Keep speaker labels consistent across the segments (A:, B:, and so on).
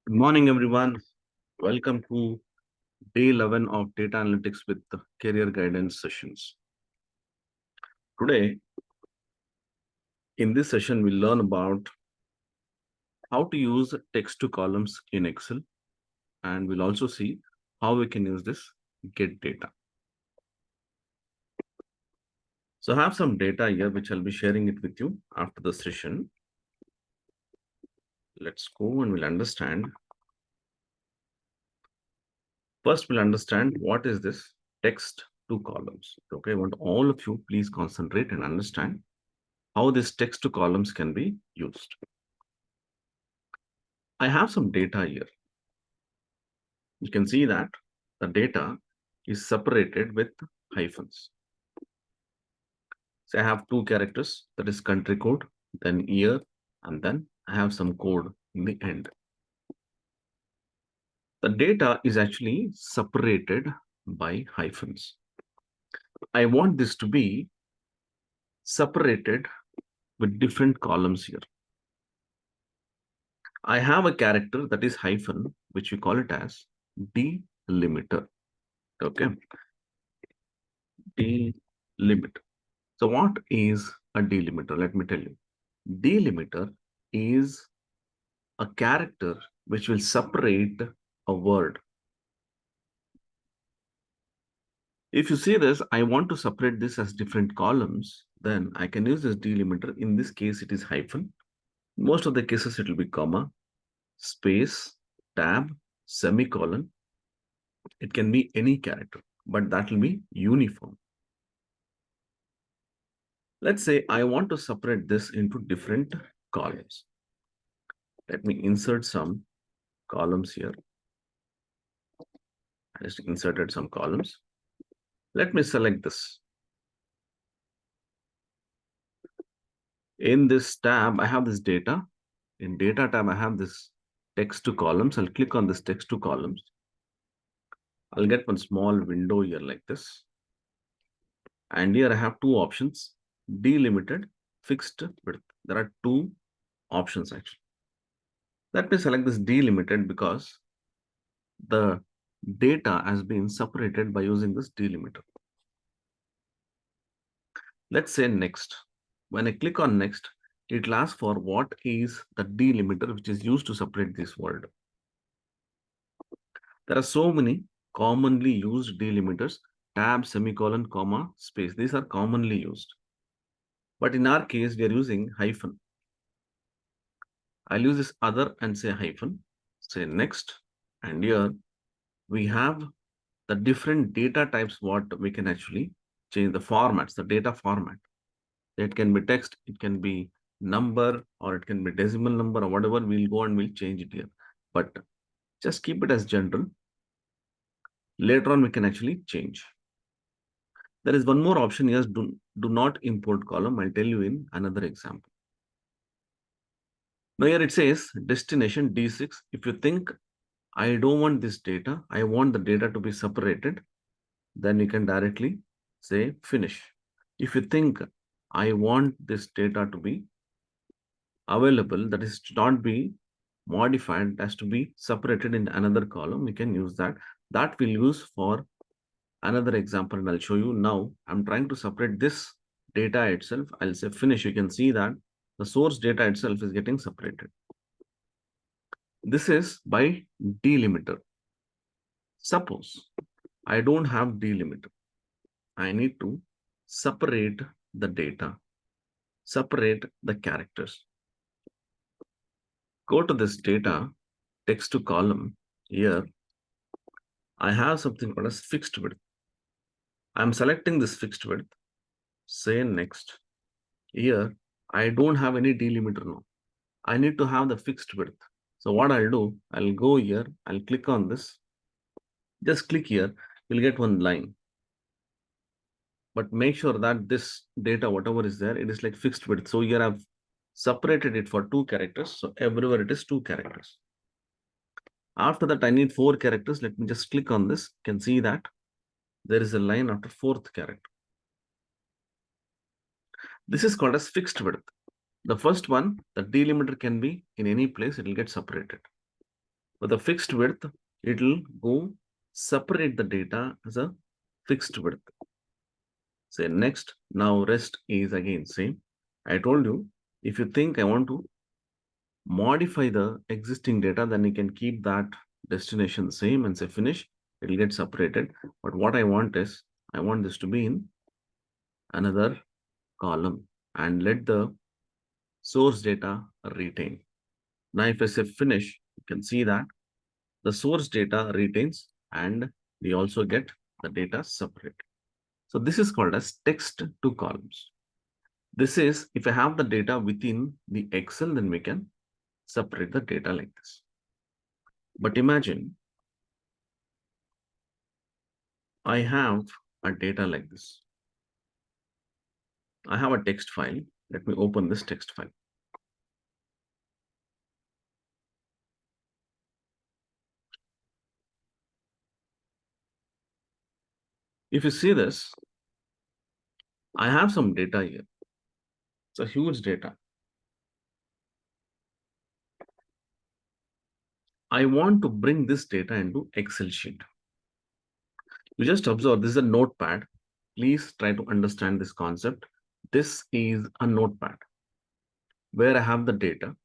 A: Good morning, everyone. Welcome to day 11 of Data Analytics with the Career Guidance sessions. Today, in this session, we'll learn about how to use text to columns in Excel, and we'll also see how we can use this get data. So I have some data here, which I'll be sharing it with you after the session. Let's go and we'll understand. First, we'll understand what is this text to columns. Okay, I want all of you please concentrate and understand how this text to columns can be used. I have some data here. You can see that the data is separated with hyphens. So I have two characters, that is country code, then year, and then I have some code in the end. The data is actually separated by hyphens. I want this to be separated with different columns here. I have a character that is hyphen, which we call it as delimiter. Okay, delimiter. So what is a delimiter? Let me tell you. Delimiter is a character which will separate a word. If you see this, I want to separate this as different columns, then I can use this delimiter. In this case, it is hyphen. Most of the cases, it will be comma, space, tab, semicolon. It can be any character, but that will be uniform. Let's say I want to separate this into different columns. Let me insert some columns here. I just inserted some columns. Let me select this. In this tab, I have this data. In data tab, I have this text to columns. I'll click on this text to columns. I'll get one small window here like this. And here I have two options, delimited, fixed width. There are two options actually. Let me select this delimited because the data has been separated by using this delimiter. Let's say next. When I click on next, it will ask for what is the delimiter which is used to separate this word. There are so many commonly used delimiters, tab, semicolon, comma, space. These are commonly used. But in our case, we are using hyphen. I'll use this other and say hyphen, say next. And here we have the different data types, what we can actually change the formats, the data format. It can be text, it can be number, or it can be decimal number or whatever. We'll go and we'll change it here. But just keep it as general. Later on, we can actually change. There is one more option here, do not import column. I'll tell you in another example. Now here it says destination D6. If you think I don't want this data, I want the data to be separated, then you can directly say finish. If you think I want this data to be available, that is to not be modified, it has to be separated in another column, we can use that. That we'll use for another example, and I'll show you now. I'm trying to separate this data itself. I'll say finish. You can see that the source data itself is getting separated. This is by delimiter. Suppose I don't have delimiter. I need to separate the data, separate the characters. Go to this data, text to column. Here, I have something called as fixed width. I'm selecting this fixed width. Say next. Here, I don't have any delimiter now. I need to have the fixed width. So what I'll do, I'll go here, I'll click on this. Just click here, you'll get one line. But make sure that this data, whatever is there, it is like fixed width. So here I've separated it for two characters. So everywhere it is two characters. After that, I need 4 characters. Let me just click on this. You can see that there is a line after 4th character. This is called as fixed width. The first one, the delimiter can be in any place, it will get separated. For the fixed width, it will go separate the data as a fixed width. Say next, now rest is again same. I told you, if you think I want to modify the existing data, then you can keep that destination same and say finish, it will get separated. But what I want is, I want this to be in another column and let the source data retain. Now, if I say finish, you can see that the source data retains and we also get the data separate. So this is called as text to columns. This is, if I have the data within the Excel, then we can separate the data like this. But imagine I have a data like this. I have a text file. Let me open this text file. If you see this, I have some data here. It's a huge data. I want to bring this data into Excel sheet. You just observe, this is a notepad. Please try to understand this concept. This is a notepad where I have the data.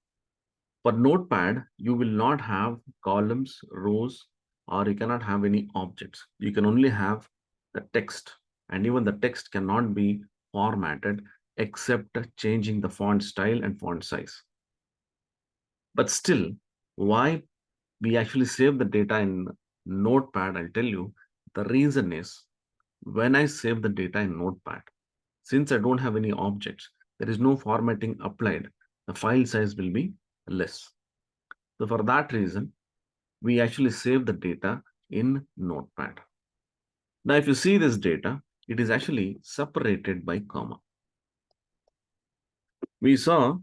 A: For notepad, you will not have columns, rows, or you cannot have any objects. You can only have the text, and even the text cannot be formatted except changing the font style and font size. But still, why we actually save the data in notepad, I'll tell you. The reason is, when I save the data in notepad, since I don't have any objects, there is no formatting applied, the file size will be less. So for that reason, we actually save the data in notepad. Now, if you see this data, it is actually separated by comma. We saw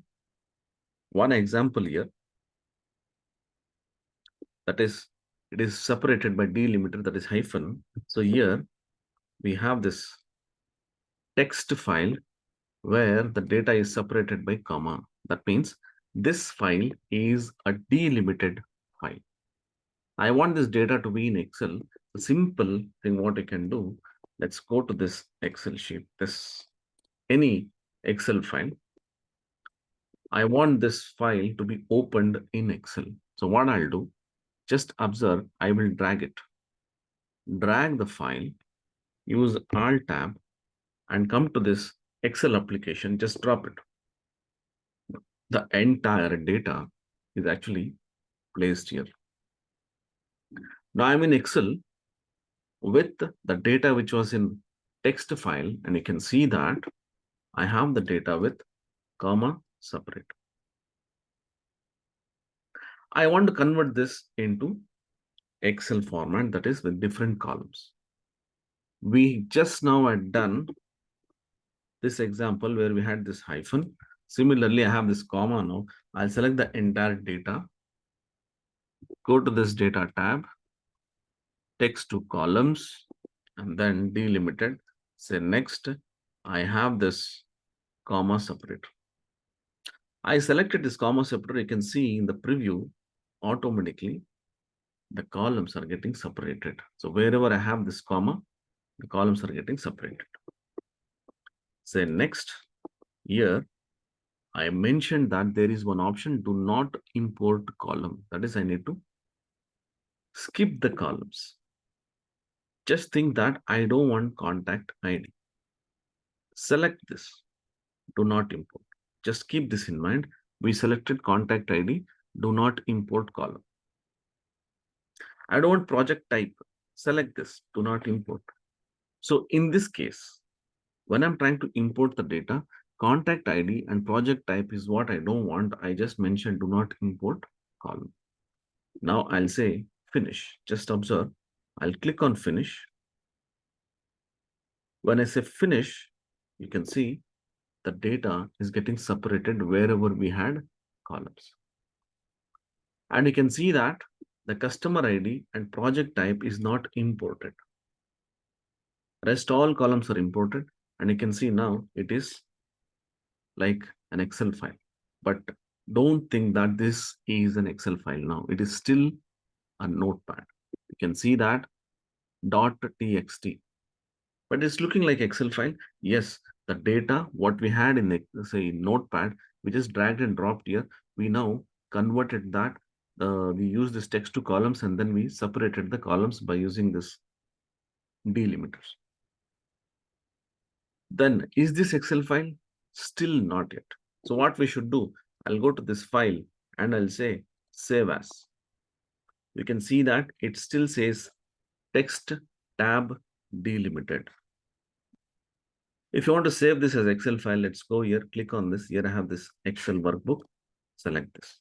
A: one example here, that is, it is separated by delimiter, that is hyphen. So here we have this text file where the data is separated by comma. That means this file is a delimited file. I want this data to be in Excel. The simple thing what I can do, let's go to this Excel sheet, this any Excel file. I want this file to be opened in Excel. So what I'll do, just observe, I will drag it. Drag the file, use Alt tab and come to this Excel application, just drop it. The entire data is actually placed here. Now I'm in Excel with the data which was in text file, and you can see that I have the data with comma separate. I want to convert this into Excel format, that is with different columns. We just now had done this example where we had this hyphen. Similarly, I have this comma now. I'll select the entire data, go to this data tab, text to columns, and then delimited. Say next, I have this comma separate. I selected this comma separate. You can see in the preview, automatically the columns are getting separated. So wherever I have this comma, the columns are getting separated. Say next, here I mentioned that there is one option, do not import column. That is, I need to skip the columns. Just think that I don't want contact ID. Select this, do not import. Just keep this in mind. We selected contact ID, do not import column. I don't want project type. Select this, do not import. So in this case, when I'm trying to import the data, contact ID and project type is what I don't want. I just mentioned do not import column. Now I'll say finish. Just observe. I'll click on finish. When I say finish, you can see the data is getting separated wherever we had columns. And you can see that the customer ID and project type is not imported. Rest all columns are imported, and you can see now it is like an Excel file. But don't think that this is an Excel file now. It is still a notepad. You can see that .txt, but it's looking like Excel file. Yes, the data, what we had in the, say, notepad, we just dragged and dropped here. We now converted that. We use this text to columns, and then we separated the columns by using this delimiters. Then is this Excel file? Still not yet. So what we should do, I'll go to this file and I'll say save as. You can see that it still says text tab delimited. If you want to save this as Excel file, let's go here, click on this. Here I have this Excel workbook, select this.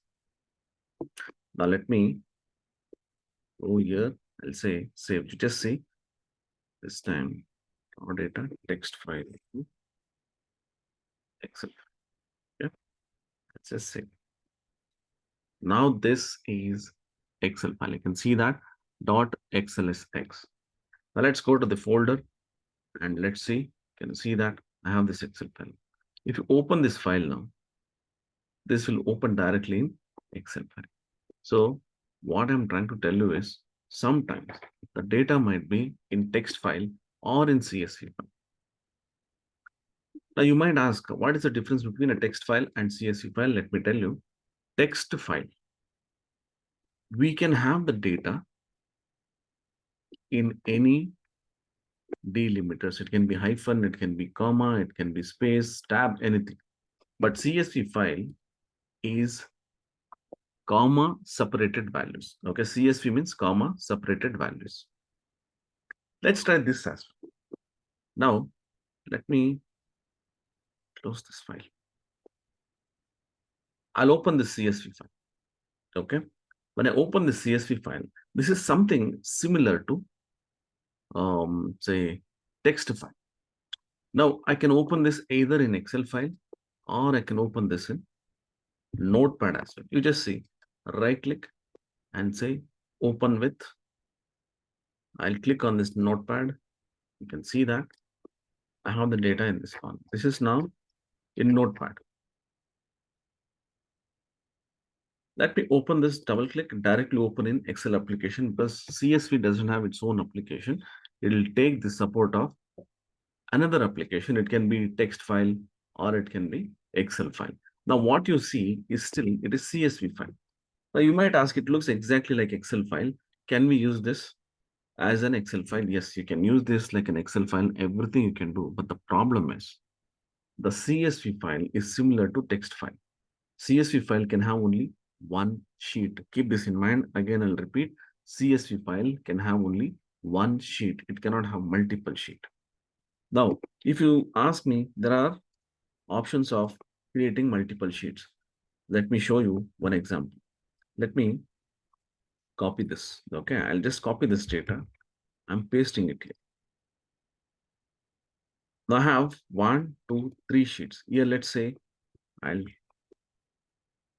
A: Now let me go here, I'll say save. You just see this time raw data text file, Excel. Yeah, let's just save. Now this is Excel file. You can see that .xlsx. Now let's go to the folder and let's see. You can see that I have this Excel file. If you open this file now, this will open directly in Excel file. So what I'm trying to tell you is sometimes the data might be in text file or in CSV file. Now you might ask, what is the difference between a text file and CSV file? Let me tell you. Text file, we can have the data in any delimiters. It can be hyphen, it can be comma, it can be space, tab, anything. But CSV file is comma separated values. Okay, CSV means comma separated values. Let's try this as well. Now, let me close this file. I'll open the CSV file. Okay, when I open the CSV file, this is something similar to say text file. Now I can open this either in Excel file or I can open this in Notepad as well. You just see, right click and say open with. I'll click on this Notepad. You can see that I have the data in this column. This is now in Notepad. Let me open this, double click, directly open in Excel application because CSV doesn't have its own application. It will take the support of another application. It can be text file or it can be Excel file. Now what you see is still, it is CSV file. Now you might ask, it looks exactly like Excel file. Can we use this as an Excel file? Yes, you can use this like an Excel file, everything you can do. But the problem is the CSV file is similar to text file. CSV file can have only one sheet. Keep this in mind. Again, I'll repeat, CSV file can have only one sheet. It cannot have multiple sheet. Now, if you ask me, there are options of creating multiple sheets. Let me show you one example. Let me copy this. Okay, I'll just copy this data. I'm pasting it here. Now I have 1, 2, 3 sheets. Here, let's say I'll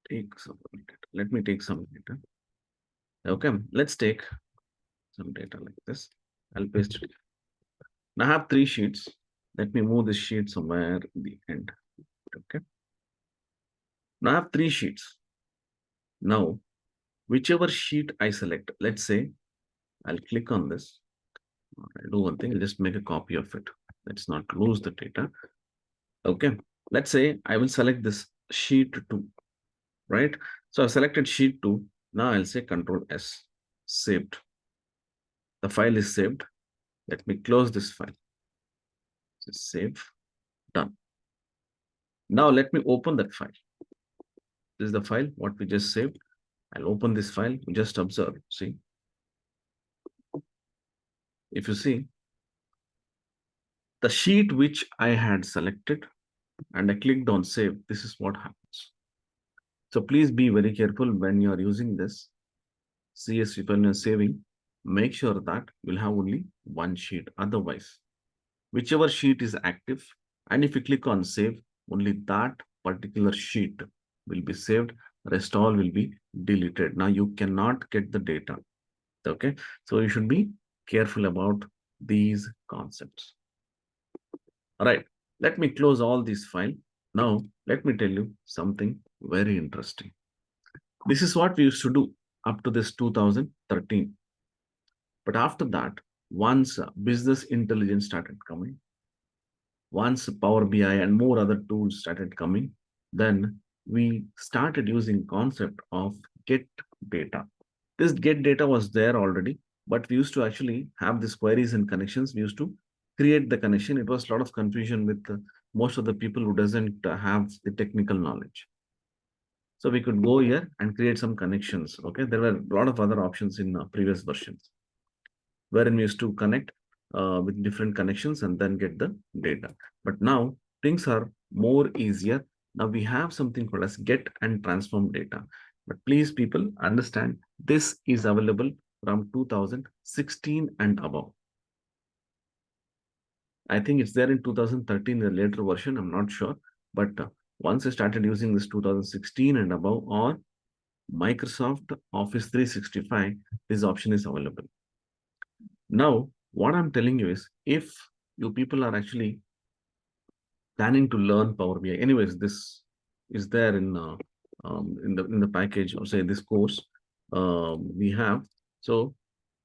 A: take some data. Let me take some data. Okay, let's take some data like this. I'll paste it. Now I have 3 sheets. Let me move this sheet somewhere in the end. Okay. Now I have 3 sheets. Now, whichever sheet I select, let's say I'll click on this. I'll do one thing, I'll just make a copy of it. Let's not lose the data. Okay. Let's say I will select this sheet 2, right? So I've selected sheet 2. Now I'll say Control S, saved. The file is saved. Let me close this file. Save, done. Now let me open that file. This is the file, what we just saved. I'll open this file, just observe, see. If you see, the sheet which I had selected and I clicked on save, this is what happens. So please be very careful when you are using this CSV when you're saving, make sure that you'll have only one sheet. Otherwise, whichever sheet is active, and if you click on save, only that particular sheet will be saved, rest all will be deleted. Now you cannot get the data. Okay, so you should be careful about these concepts. All right, let me close all these files. Now, let me tell you something very interesting. This is what we used to do. up to this 2013. But after that, once business intelligence started coming, once Power BI and more other tools started coming, then we started using concept of get data. This get data was there already, but we used to actually have these queries and connections. We used to create the connection. It was a lot of confusion with most of the people who doesn't have the technical knowledge. So we could go here and create some connections. Okay, there were a lot of other options in previous versions wherein we used to connect with different connections and then get the data. But now things are more easier. Now we have something called as get and transform data. But please, people, understand this is available from 2016 and above. I think it's there in 2013, the later version. I'm not sure. But once I started using this 2016 and above or Microsoft Office 365, this option is available. Now, what I'm telling you is if you people are actually planning to learn Power BI, anyways, this is there in the package or say this course we have. So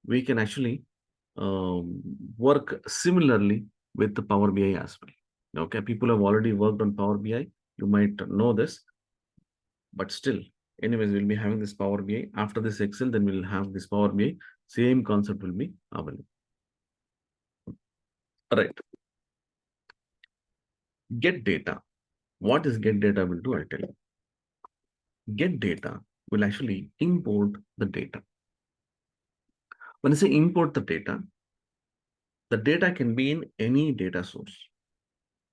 A: we can actually work similarly with the Power BI as well. Okay, people have already worked on Power BI. You might know this, but still, anyways, we'll be having this Power BI. After this Excel, then we'll have this Power BI. Same concept will be available. All right. Get data. What is get data will do? I'll tell you. Get data will actually import the data. When I say import the data can be in any data source.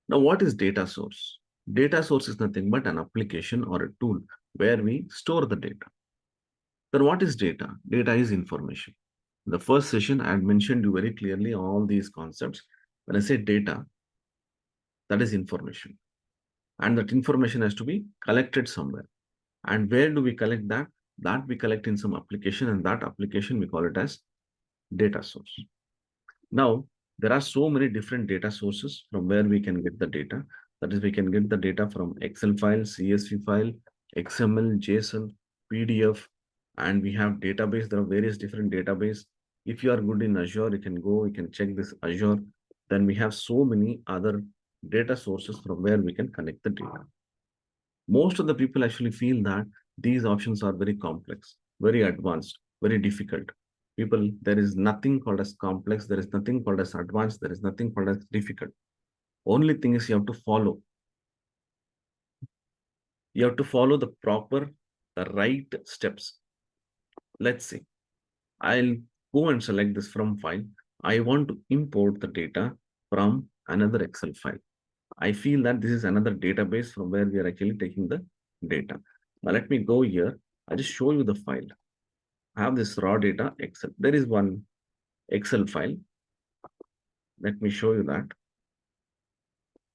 A: Now, what is data source? Data source is nothing but an application or a tool where we store the data. Then what is data? Data is information. In the first session, I had mentioned you very clearly all these concepts. When I say data, that is information. And that information has to be collected somewhere. And where do we collect that? That we collect in some application, and that application we call it as data source. Now, there are so many different data sources from where we can get the data. That is, we can get the data from Excel file, CSV file, XML, JSON, PDF, and we have database. There are various different database. If you are good in Azure, you can go, you can check this Azure. Then we have so many other data sources from where we can connect the data. Most of the people actually feel that these options are very complex, very advanced, very difficult. People, there is nothing called as complex, there is nothing called as advanced, there is nothing called as difficult. Only thing is you have to follow. You have to follow the proper, the right steps. Let's see. I'll go and select this from file. I want to import the data from another Excel file. I feel that this is another database from where we are actually taking the data. Now let me go here. I just show you the file. I have this raw data Excel. There is one Excel file. Let me show you that.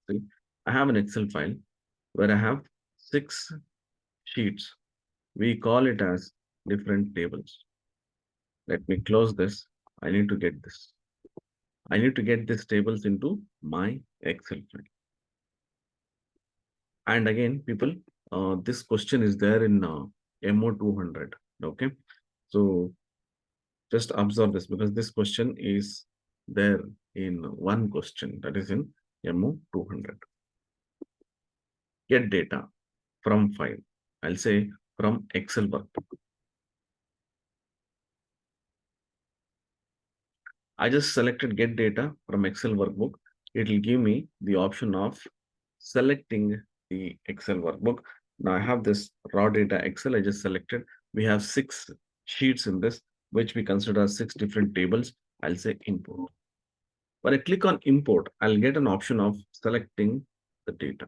A: See, I have an Excel file where I have 6 sheets. We call it as different tables. Let me close this. I need to get this. I need to get these tables into my Excel file. And again, people, this question is there in MO200. Okay. So just observe this because this question is there in one question that is in MO200. Get data from file. I'll say from Excel workbook. I just selected get data from Excel workbook. It will give me the option of selecting the Excel workbook. Now I have this raw data Excel. I just selected. We have 6 sheets in this, which we consider as 6 different tables. I'll say import. When I click on import, I'll get an option of selecting the data.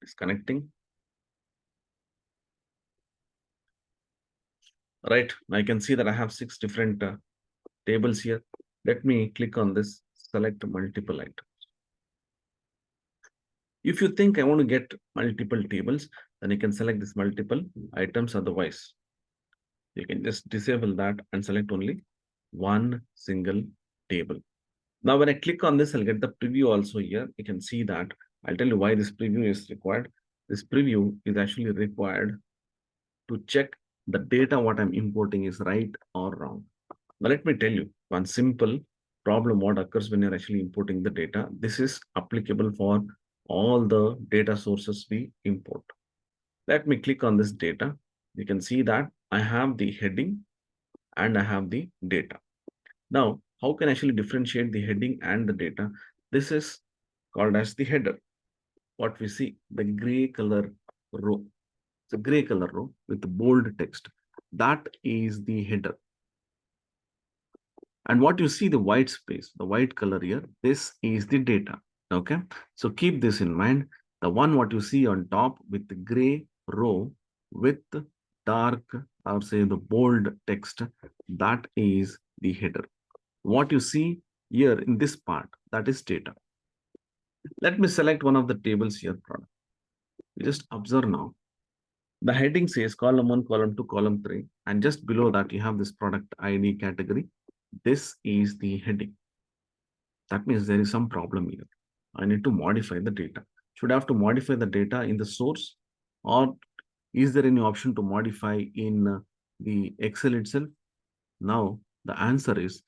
A: It's connecting. Right, I can see that I have 6 different tables here. Let me click on this, select multiple items. If you think I want to get multiple tables, then you can select this multiple items. Otherwise, you can just disable that and select only one single table. Now, when I click on this, I'll get the preview also here. You can see that. I'll tell you why this preview is required. This preview is actually required to check the data what I'm importing is right or wrong. Now, let me tell you one simple problem what occurs when you're actually importing the data. This is applicable for all the data sources we import. Let me click on this data. You can see that I have the heading and I have the data. Now, how can I actually differentiate the heading and the data? This is called as the header. What we see, the gray color row. It's a gray color row with bold text. That is the header. And what you see, the white space, the white color here, this is the data. Okay. So keep this in mind. The one what you see on top with the gray row with dark, I would say the bold text, that is the header. What you see here in this part, that is data. Let me select one of the tables here, product. You just observe now. The heading says column 1, column 2, column 3, and just below that you have this product ID category. This is the heading. That means there is some problem here. I need to modify the data. Should I have to modify the data in the source, or is there any option to modify in the Excel itself? Now the answer is,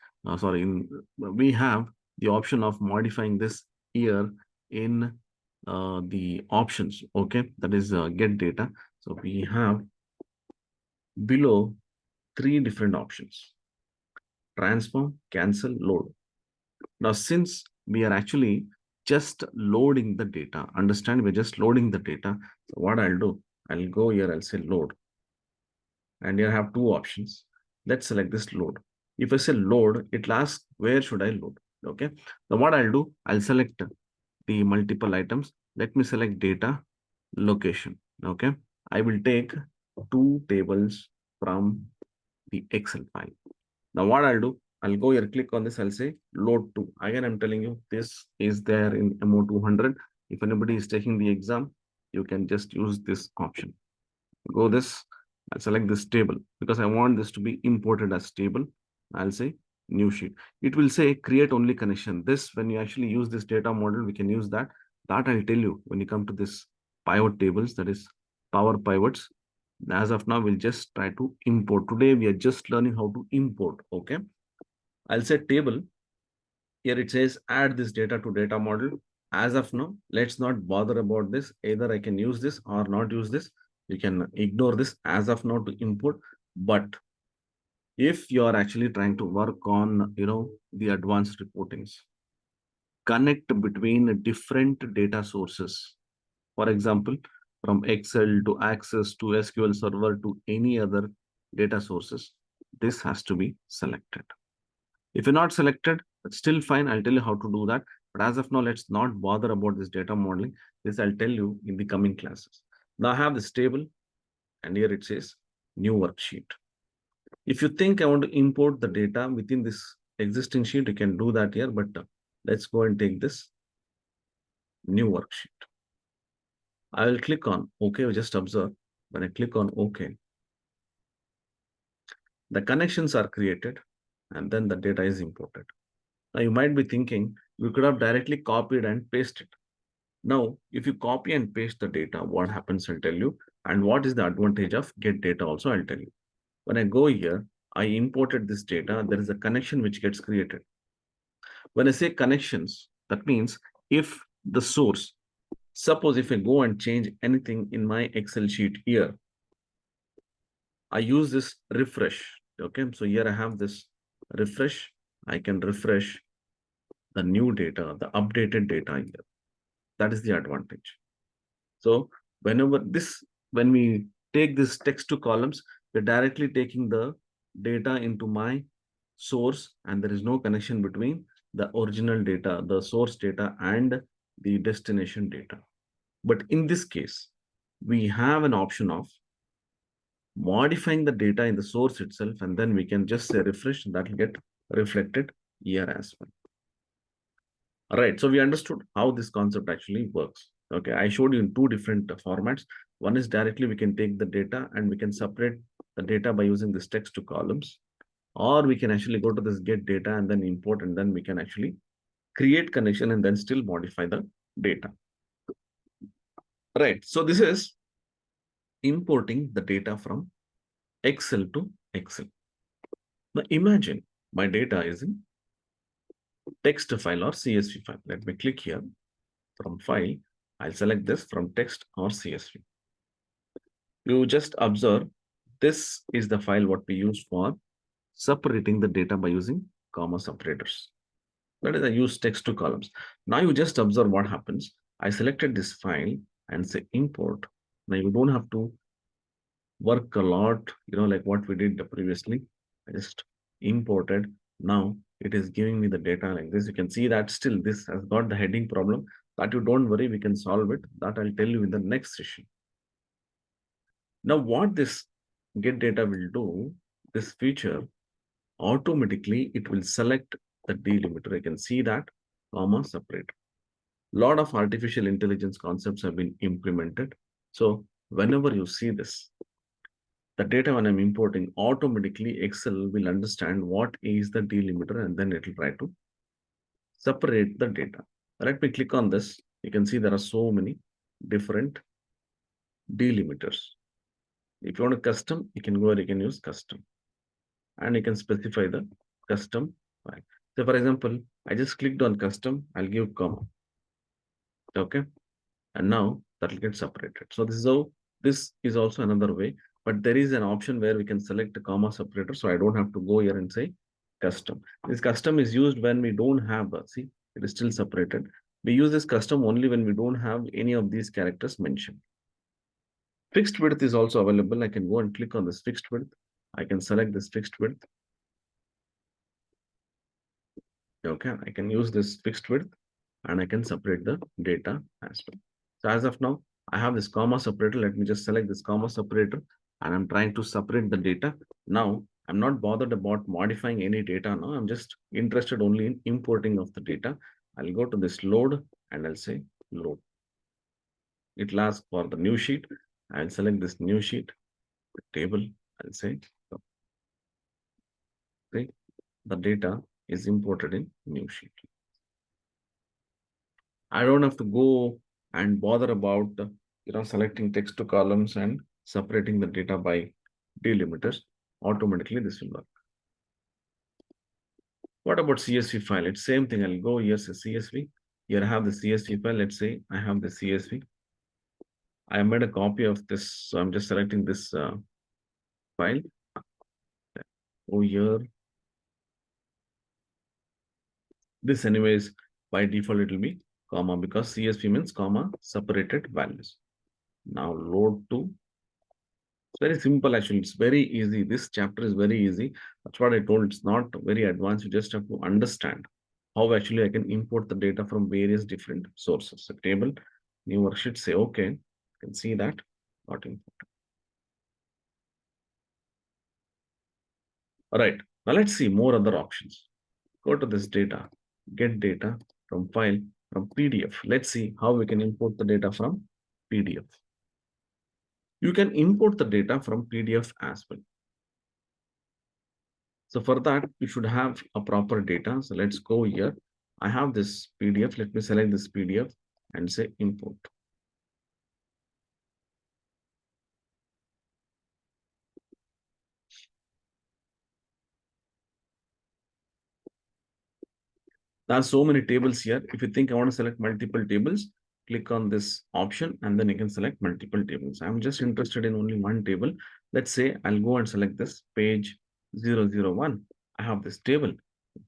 A: we have the option of modifying this here in the options. Okay, that is get data. So we have below 3 different options: transform, cancel, load. Now, since we are actually just loading the data, understand, we're just loading the data. So what I'll do, I'll go here, I'll say load. And you have 2 options. Let's select this load. If I say load, it'll ask where should I load? Okay. Now what I'll do, I'll select the multiple items. Let me select data, location. Okay. I will take 2 tables from the Excel file. Now what I'll do, I'll go here, click on this, I'll say load to. Again, I'm telling you, this is there in MO200. If anybody is taking the exam, you can just use this option. Go this, I'll select this table because I want this to be imported as table. I'll say new sheet. It will say create only connection. This, when you actually use this data model, we can use that. That I'll tell you when you come to this pivot tables, that is power pivots. As of now, we'll just try to import. Today, we are just learning how to import. Okay. I'll say table. Here it says add this data to data model. As of now, let's not bother about this. Either I can use this or not use this. You can ignore this as of now to input. But if you are actually trying to work on, the advanced reportings, connect between different data sources. For example, from Excel to Access to SQL Server to any other data sources, this has to be selected. If you're not selected, that's still fine. I'll tell you how to do that. But as of now, let's not bother about this data modeling. This I'll tell you in the coming classes. Now I have this table, and here it says new worksheet. If you think I want to import the data within this existing sheet, you can do that here. But let's go and take this new worksheet. I will click on OK. Just observe when I click on OK, the connections are created and then the data is imported. Now you might be thinking you could have directly copied and pasted. Now, if you copy and paste the data, what happens, I'll tell you. And what is the advantage of get data also, I'll tell you. When I go here, I imported this data. There is a connection which gets created. When I say connections, that means if the source, suppose if I go and change anything in my Excel sheet here, I use this refresh. Okay, so here I have this refresh. I can refresh the new data, the updated data here. That is the advantage. So when we take this text to columns, we're directly taking the data into my source, and there is no connection between the original data, the source data, and the destination data. But in this case, we have an option of modifying the data in the source itself, and then we can just say refresh, and that will get reflected here as well. All right, so we understood how this concept actually works. Okay, I showed you in 2 different formats. One is directly we can take the data and we can separate the data by using this text to columns, or we can actually go to this get data and then import, and then we can actually create connection and then still modify the data. Right, so this is importing the data from Excel to Excel. Now imagine my data is in text file or CSV file. Let me click here from file. I'll select this from text or CSV. You just observe this is the file what we use for separating the data by using comma separators. That is, I use text to columns. Now you just observe what happens. I selected this file and say import. Now you don't have to work a lot, like what we did previously. I just imported. Now it is giving me the data like this. You can see that still this has got the heading problem. That you don't worry, we can solve it. That I'll tell you in the next session. Now what this get data will do, this feature, automatically it will select the delimiter. I can see that, comma, separate. Lot of artificial intelligence concepts have been implemented. So whenever you see this, the data when I'm importing, automatically Excel will understand what is the delimiter and then it will try to separate the data. Let me click on this. You can see there are so many different delimiters. If you want a custom, you can go and you can use custom. And you can specify the custom file. So for example, I just clicked on custom, I'll give comma. Okay. And now that will get separated. So this is also another way, but there is an option where we can select a comma separator. So I don't have to go here and say custom. This custom is used when we don't have, see, it is still separated. We use this custom only when we don't have any of these characters mentioned. Fixed width is also available. I can go and click on this fixed width. I can select this fixed width. Okay, I can use this fixed width and I can separate the data as well. So as of now, I have this comma separator. Let me just select this comma separator and I'm trying to separate the data. Now, I'm not bothered about modifying any data now. I'm just interested only in importing of the data. I'll go to this load and I'll say load. It'll ask for the new sheet. I'll select this new sheet, the table. I'll say, okay, the data is imported in new sheet. I don't have to go and bother about selecting text to columns and separating the data by delimiters. Automatically this will work. What about CSV file? It's same thing. I'll go here, say CSV. Here I have the CSV file. Let's say I have the CSV. I made a copy of this, so I'm just selecting this file. Oh, here. This anyways, by default, it will be comma because CSV means comma separated values. Now load to. It's very simple, actually. It's very easy. This chapter is very easy. That's what I told. It's not very advanced. You just have to understand how actually I can import the data from various different sources. A table, new worksheet, say okay. You can see that. Not import. All right. Now let's see more other options. Go to this data, get data from file, from PDF. Let's see how we can import the data from PDF. You can import the data from PDF as well. So for that, you should have a proper data. So let's go here. I have this PDF. Let me select this PDF and say import. There are so many tables here. If you think I want to select multiple tables, click on this option and then you can select multiple tables. I'm just interested in only one table. Let's say I'll go and select this page 001. I have this table.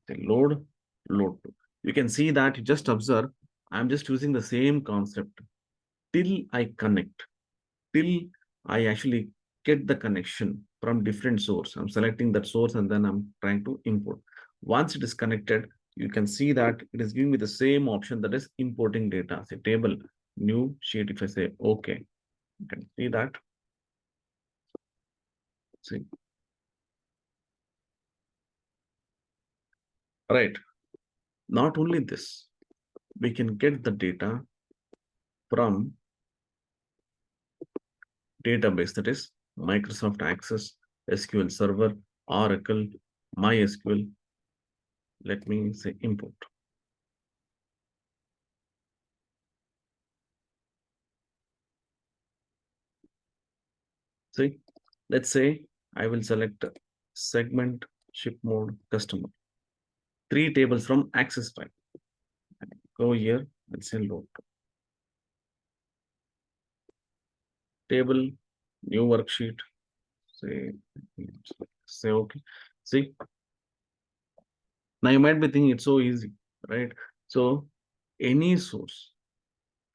A: Say load, load to. You can see that you just observe. I'm just using the same concept till I connect, till I actually get the connection from different source. I'm selecting that source and then I'm trying to import. Once it is connected, you can see that it is giving me the same option, that is importing data. Say table, new sheet. If I say okay, you can see that. See. Right. Not only this, we can get the data from database, that is Microsoft Access, SQL Server, Oracle, MySQL. Let me say import. See, let's say I will select segment, ship mode, customer. 3 tables from access file. Go here and say load. Table, new worksheet. Say, say okay. See, now you might be thinking it's so easy, right? So any source,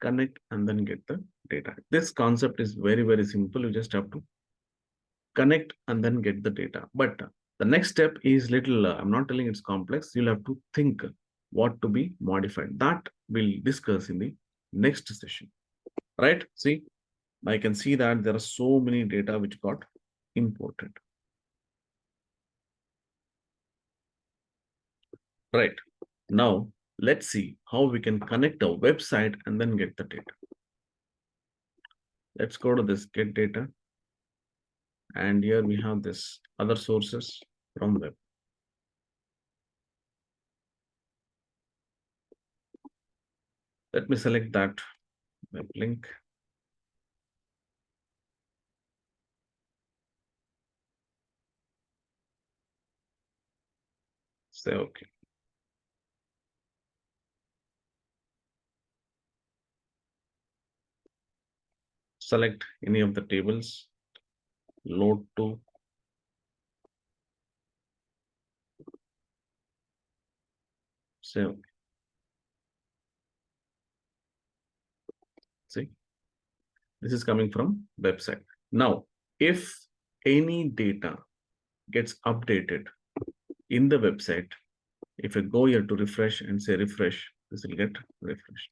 A: connect and then get the data. This concept is very, very simple. You just have to connect and then get the data. But the next step is little, I'm not telling it's complex. You'll have to think what to be modified. That we'll discuss in the next session, right? See, I can see that there are so many data which got imported. Right. Now, let's see how we can connect a website and then get the data. Let's go to this get data. And here we have this other sources from web. Let me select that web link. Say okay. Select any of the tables, load to. Say okay. See, this is coming from website. Now, if any data gets updated in the website, if I go here to refresh and say refresh, this will get refreshed.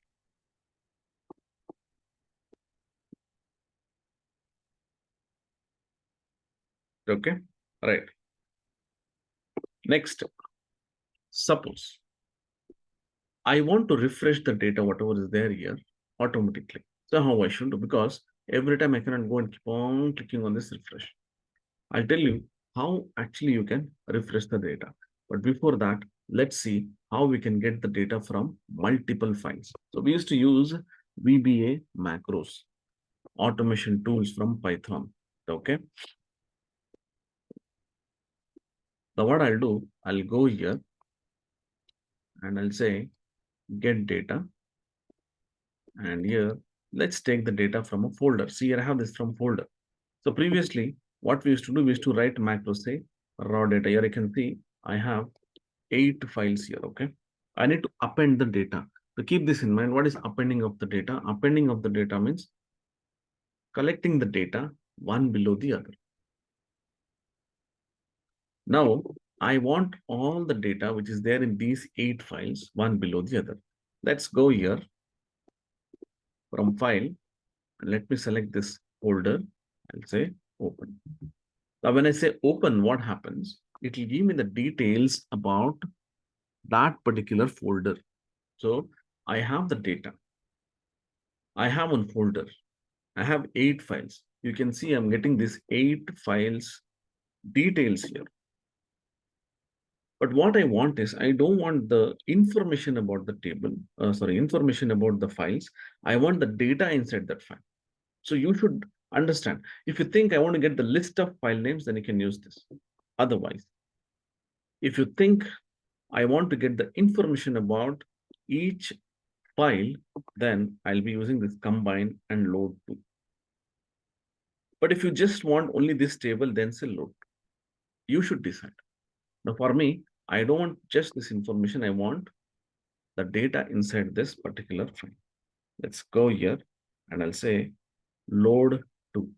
A: Okay, right. Next, suppose I want to refresh the data, whatever is there here, automatically. So how I should do? Because every time I cannot go and keep on clicking on this refresh. I'll tell you how actually you can refresh the data. But before that, let's see how we can get the data from multiple files. So we used to use VBA macros, automation tools from Python. Okay. Now what I'll do, I'll go here and I'll say get data. And here, let's take the data from a folder. See, here I have this from folder. So previously, what we used to do, we used to write macro, say raw data. Here I can see I have 8 files here, okay? I need to append the data. So keep this in mind. What is appending of the data? Appending of the data means collecting the data one below the other. Now, I want all the data which is there in these 8 files, one below the other. Let's go here from file. Let me select this folder. I'll say open. Now, when I say open, what happens? It will give me the details about that particular folder. So I have the data. I have one folder. I have 8 files. You can see I'm getting these 8 files details here. But what I want is, I don't want the information about the table, information about the files. I want the data inside that file. So you should understand. If you think I want to get the list of file names, then you can use this. Otherwise, if you think I want to get the information about each file, then I'll be using this combine and load to. But if you just want only this table, then say load. You should decide. Now for me, I don't want just this information. I want the data inside this particular file. Let's go here and I'll say load to.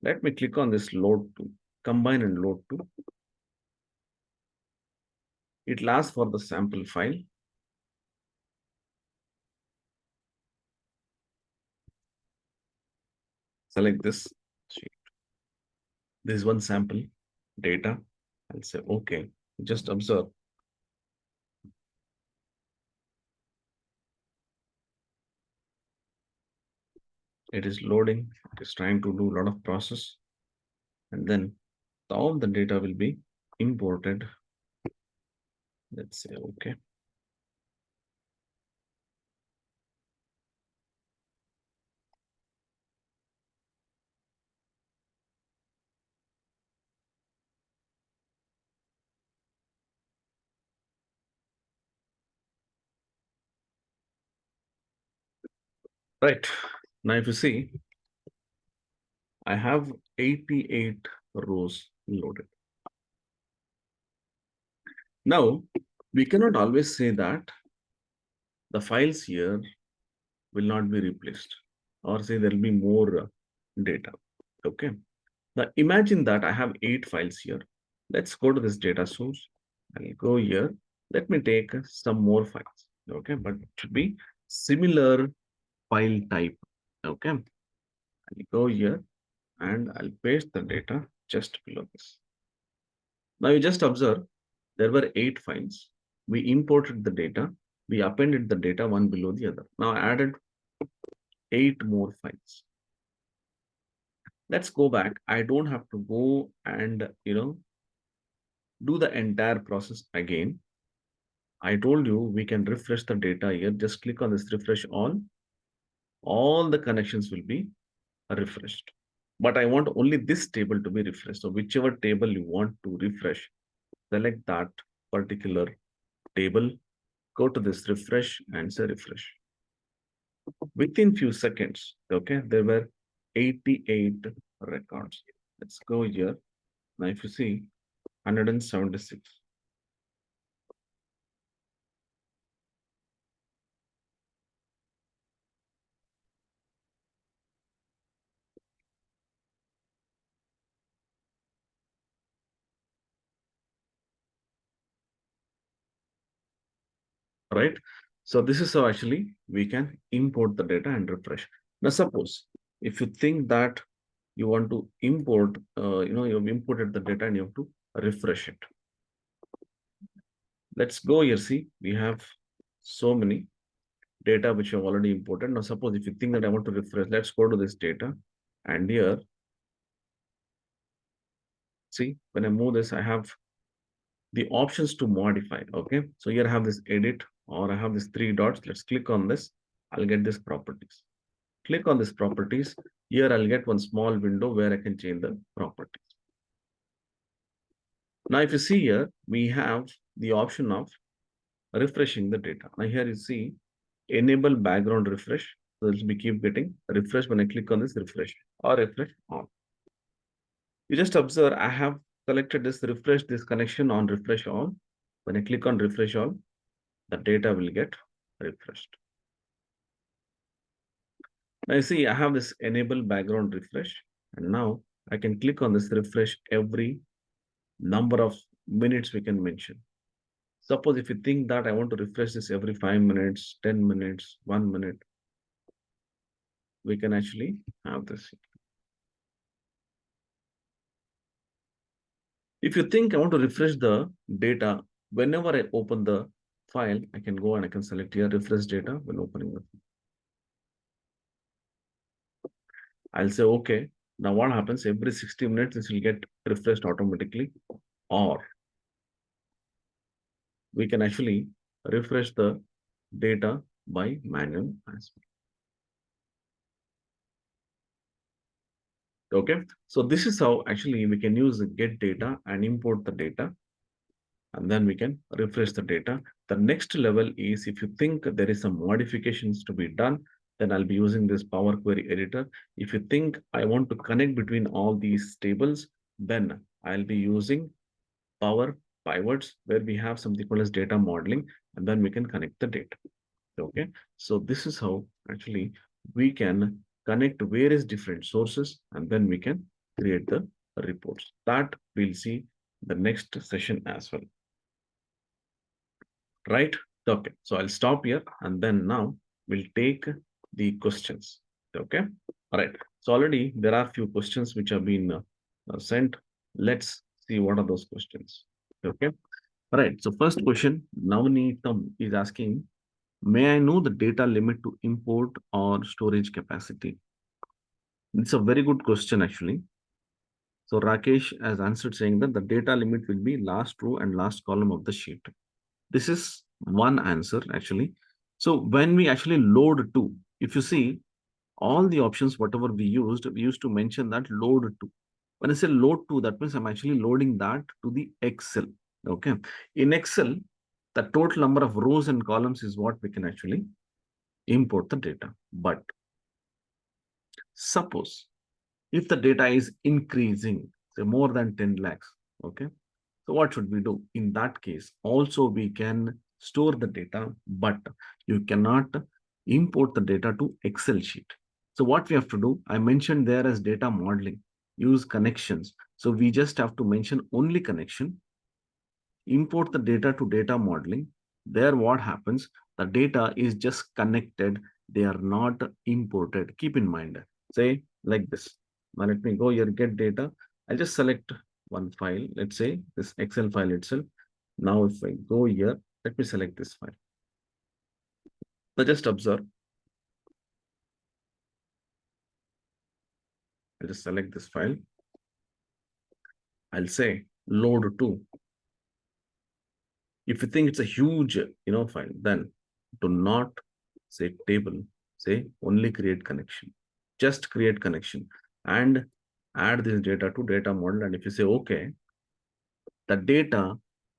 A: Let me click on this load to, combine and load to. It lasts for the sample file. Select this sheet. This is one sample data. I'll say, okay, just observe. It is loading. It is trying to do a lot of process. And then all the data will be imported. Let's say, okay. Right. Now, if you see, I have 88 rows loaded. Now, we cannot always say that the files here will not be replaced or say there will be more data. Okay. Now, imagine that I have 8 files here. Let's go to this data source. I'll go here. Let me take some more files. Okay. But it should be similar file type. Okay. I'll go here and I'll paste the data just below this. Now you just observe there were 8 files. We imported the data. We appended the data one below the other. Now I added 8 more files. Let's go back. I don't have to go and, do the entire process again. I told you we can refresh the data here. Just click on this refresh all the connections will be refreshed. But I want only this table to be refreshed. So whichever table you want to refresh, select that particular table, go to this refresh and say refresh. Within few seconds, okay, there were 88 records. Let's go here. Now, if you see 176. Right? So this is how actually we can import the data and refresh. Now, suppose if you think that you want to import, you've imported the data and you have to refresh it. Let's go here. See, we have so many data which you have already imported. Now, suppose if you think that I want to refresh, let's go to this data. And here, see, when I move this, I have the options to modify. Okay. So here I have this edit or I have these 3 dots. Let's click on this. I'll get this properties. Click on this properties. Here I'll get one small window where I can change the properties. Now, if you see here, we have the option of refreshing the data. Now here you see enable background refresh. So this will keep getting refresh when I click on this refresh or refresh on. You just observe I have selected this refresh this connection on refresh all. When I click on refresh all, the data will get refreshed. Now you see I have this enable background refresh and now I can click on this refresh every number of minutes we can mention. Suppose if you think that I want to refresh this every 5 minutes, 10 minutes, 1 minute, we can actually have this. If you think I want to refresh the data, whenever I open the file, I can go and I can select here refresh data when opening the. I'll say, okay, now what happens every 60 minutes, this will get refreshed automatically, or we can actually refresh the data by manual as well. Okay, so this is how actually we can use the get data and import the data, and then we can refresh the data. The next level is if you think there is some modifications to be done, then I'll be using this Power Query Editor. If you think I want to connect between all these tables, then I'll be using Power Pivots, where we have something called as data modeling, and then we can connect the data. Okay, so this is how actually we can connect various different sources, and then we can create the reports. That we'll see the next session as well. Right? Okay, so I'll stop here and then now we'll take the questions. Okay, all right. So already there are few questions which have been sent. Let's see what are those questions. Okay, all right. So first question, Navneetam is asking, may I know the data limit to import or storage capacity? It's a very good question actually. So Rakesh has answered saying that the data limit will be last row and last column of the sheet. This is one answer actually. So when we actually load to, if you see all the options, whatever we used to mention that load to. When I say load to, that means I'm actually loading that to the Excel. Okay. In Excel, the total number of rows and columns is what we can actually import the data. But Suppose if the data is increasing, say more than 10 lakhs, okay? So what should we do? In that case, also we can store the data, but you cannot import the data to Excel sheet. So what we have to do, I mentioned there as data modeling, use connections. So we just have to mention only connection, import the data to data modeling. There what happens, the data is just connected, they are not imported. Keep in mind, say like this. Now let me go here, get data. I'll just select one file, let's say this Excel file itself. Now if I go here, let me select this file. Now just observe. I'll just select this file. I'll say load to. If you think it's a huge, file, then do not say table, say only create connection. Just create connection and add this data to data model. And if you say, okay, the data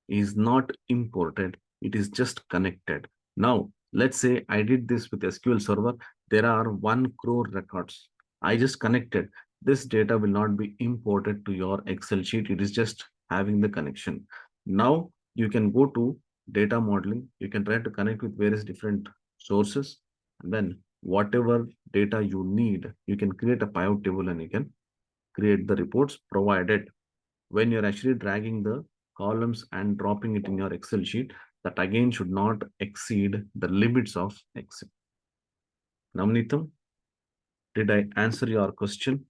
A: is not imported, it is just connected. Now, let's say I did this with SQL Server. There are 1 crore records. I just connected. This data will not be imported to your Excel sheet. It is just having the connection. Now, you can go to data modeling. You can try to connect with various different sources. And then whatever data you need, you can create a pivot table and you can create the reports, provided when you're actually dragging the columns and dropping it in your Excel sheet, that again should not exceed the limits of Excel. Navneetam, did I answer your question?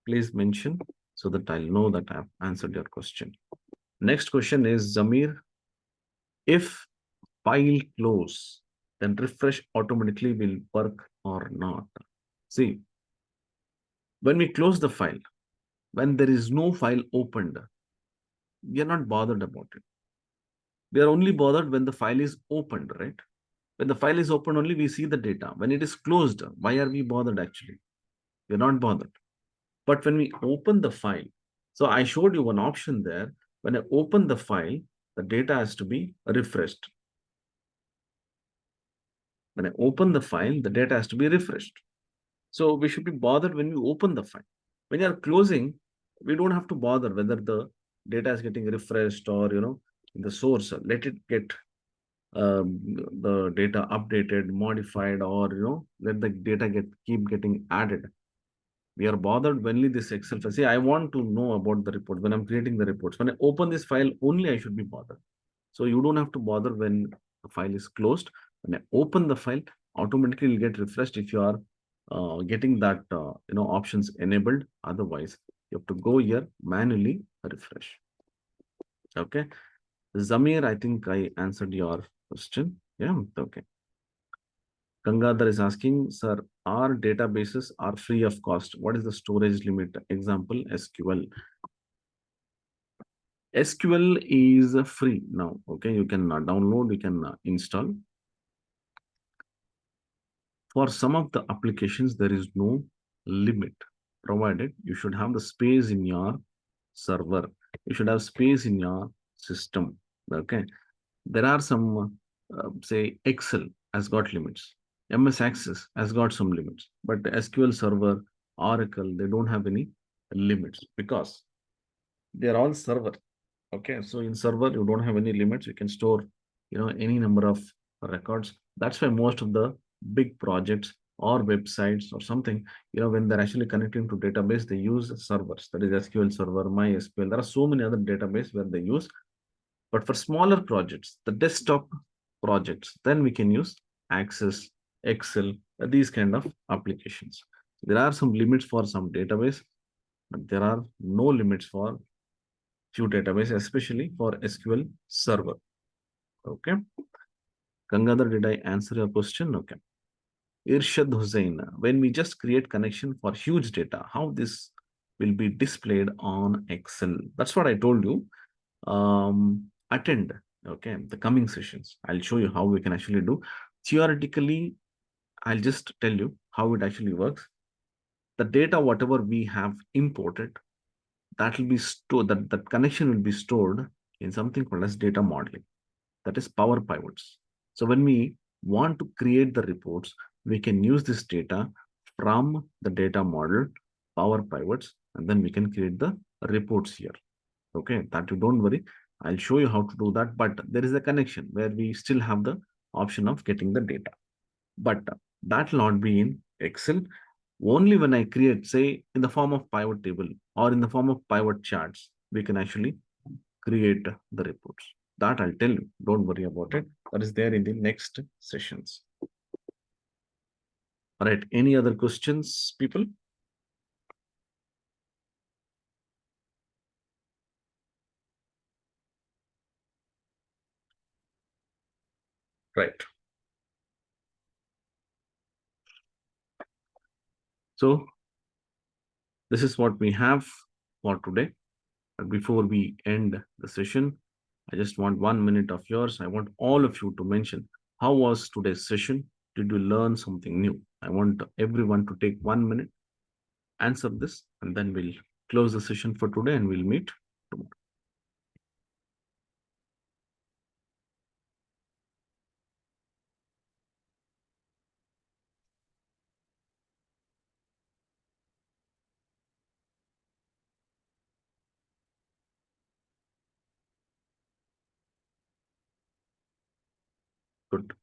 A: Please mention so that I'll know that I've answered your question. Next question is Zamir. If file close, then refresh automatically will work or not? See, when we close the file, when there is no file opened, we are not bothered about it. We are only bothered when the file is opened, right? When the file is open, only we see the data. When it is closed, why are we bothered actually? We're not bothered. But when we open the file, so I showed you one option there. When I open the file, the data has to be refreshed. When I open the file, the data has to be refreshed. So we should be bothered when we open the file. When you are closing, we don't have to bother whether the data is getting refreshed or, in the source, let it get the data updated, modified, or let the data keep getting added. We are bothered only this Excel file. See, I want to know about the report when I'm creating the reports. When I open this file, only I should be bothered. So you don't have to bother when the file is closed. When I open the file, automatically will get refreshed if you are getting that options enabled. Otherwise, you have to go here manually refresh. Okay. Zamir, I think I answered your question. Yeah, okay. Gangadhar is asking, sir, our databases are free of cost. What is the storage limit? Example, SQL. SQL is free now. Okay, you can download, you can install. For some of the applications, there is no limit, provided you should have the space in your server. You should have space in your system. Okay. There are some, say, Excel has got limits. MS Access has got some limits, but SQL Server, Oracle, they don't have any limits because they're all server. Okay, so in server, you don't have any limits. You can store, any number of records. That's why most of the big projects or websites or something, when they're actually connecting to database, they use servers. That is SQL Server, MySQL. There are so many other database where they use. But for smaller projects, the desktop projects, then we can use Access, Excel, these kind of applications. There are some limits for some database, but there are no limits for few database, especially for SQL Server. Okay. Gangadhar, did I answer your question? Okay. Irshad Hussain, when we just create connection for huge data, how this will be displayed on Excel? That's what I told you. Attend, okay, the coming sessions. I'll show you how we can actually do. Theoretically, I'll just tell you how it actually works. The data, whatever we have imported, that will be stored, that connection will be stored in something called as data modeling. That is Power Pivots. So when we want to create the reports, we can use this data from the data model, Power Pivots, and then we can create the reports here. Okay, that you don't worry. I'll show you how to do that, but there is a connection where we still have the option of getting the data. But that will not be in Excel. Only when I create, say, in the form of pivot table or in the form of pivot charts, we can actually create the reports. That I'll tell you. Don't worry about it. That is there in the next sessions. All right. Any other questions, people? Right. So this is what we have for today. But before we end the session, I just want 1 minute of yours. I want all of you to mention how was today's session? Did you learn something new? I want everyone to take 1 minute, answer this, and then we'll close the session for today and we'll meet tomorrow. Good.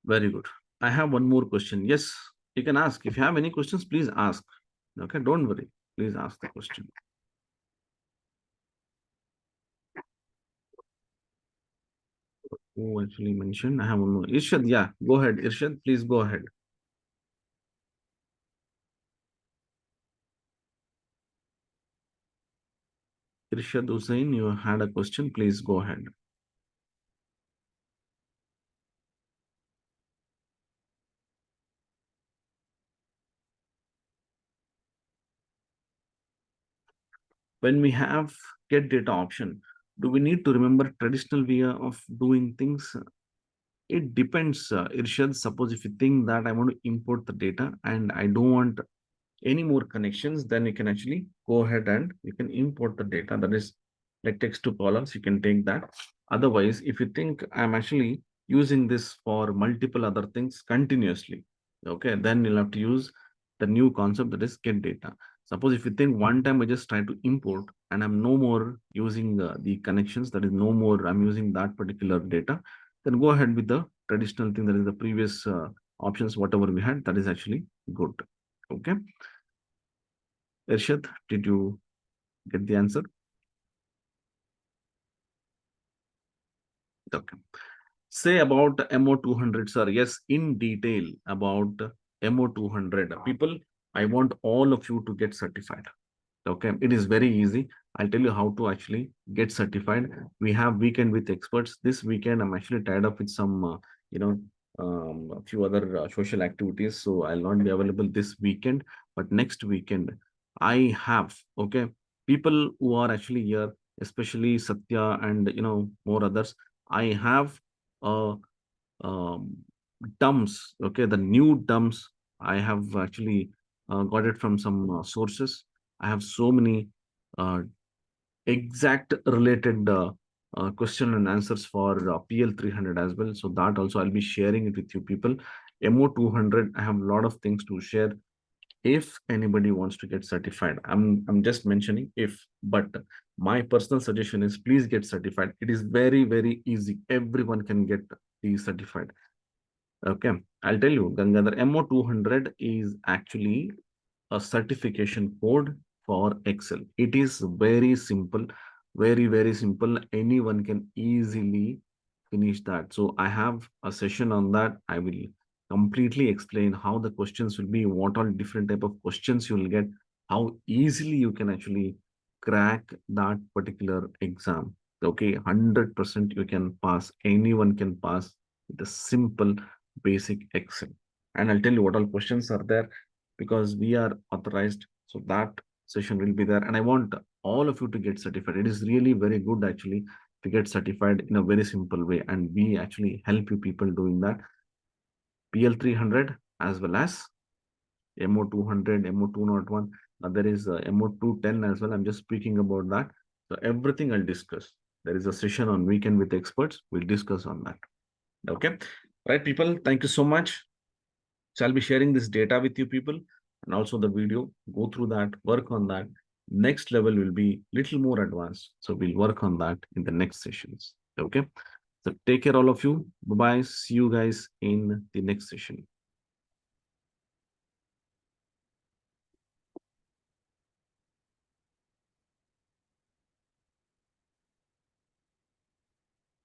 A: Very good. I have one more question. Yes, you can ask. If you have any questions, please ask. Okay, don't worry. Please ask the question. Who actually mentioned? I have one more. Irshad, yeah, go ahead. Irshad, please go ahead. Irshad Hussain, you had a question. Please go ahead. When we have get data option, do we need to remember traditional way of doing things? It depends, Irshad. Suppose if you think that I want to import the data and I don't want any more connections, then you can actually go ahead and you can import the data. That is like text to columns. You can take that. Otherwise, if you think I'm actually using this for multiple other things continuously, okay, then you'll have to use the new concept that is get data. Suppose if you think one time I just try to import and I'm no more using the connections, that is no more I'm using that particular data, then go ahead with the traditional thing that is the previous options, whatever we had, that is actually good. Okay. Irshad, did you get the answer? Okay. Say about MO200, sir. Yes, in detail about MO200. People, I want all of you to get certified. Okay, it is very easy. I'll tell you how to actually get certified. We have weekend with experts. This weekend, I'm actually tied up with some, you know, a few other social activities. So I'll not be available this weekend. But next weekend, I have, okay, people who are actually here, especially Satya and, more others. I have uh, um, dumps, okay, the new dumps. I have actually got it from some sources. I have so many uh, exact related question and answers for PL300 as well. So that also I'll be sharing it with you people. MO200, I have a lot of things to share. If anybody wants to get certified, I'm just mentioning if, but my personal suggestion is please get certified. It is very, very easy. Everyone can get the certified. Okay, I'll tell you, Gangadhar, MO200 is actually a certification code for Excel. It is very simple, very, very simple. Anyone can easily finish that. So I have a session on that. I will completely explain how the questions will be, what all different type of questions you will get, how easily you can actually crack that particular exam. Okay, 100% you can pass. Anyone can pass with a simple basic Excel. And I'll tell you what all questions are there because we are authorized. So that session will be there. And I want all of you to get certified. It is really very good actually to get certified in a very simple way. And we actually help you people doing that. PL300 as well as MO200, MO201. There is MO210 as well. I'm just speaking about that. So everything I'll discuss. There is a session on weekend with experts. We'll discuss on that. Okay. Right, people. Thank you so much. Shall be sharing this data with you people and also the video. Go through that, work on that. Next level will be little more advanced. So we'll work on that in the next sessions. Okay. So take care, all of you. Bye bye. See you guys in the next session.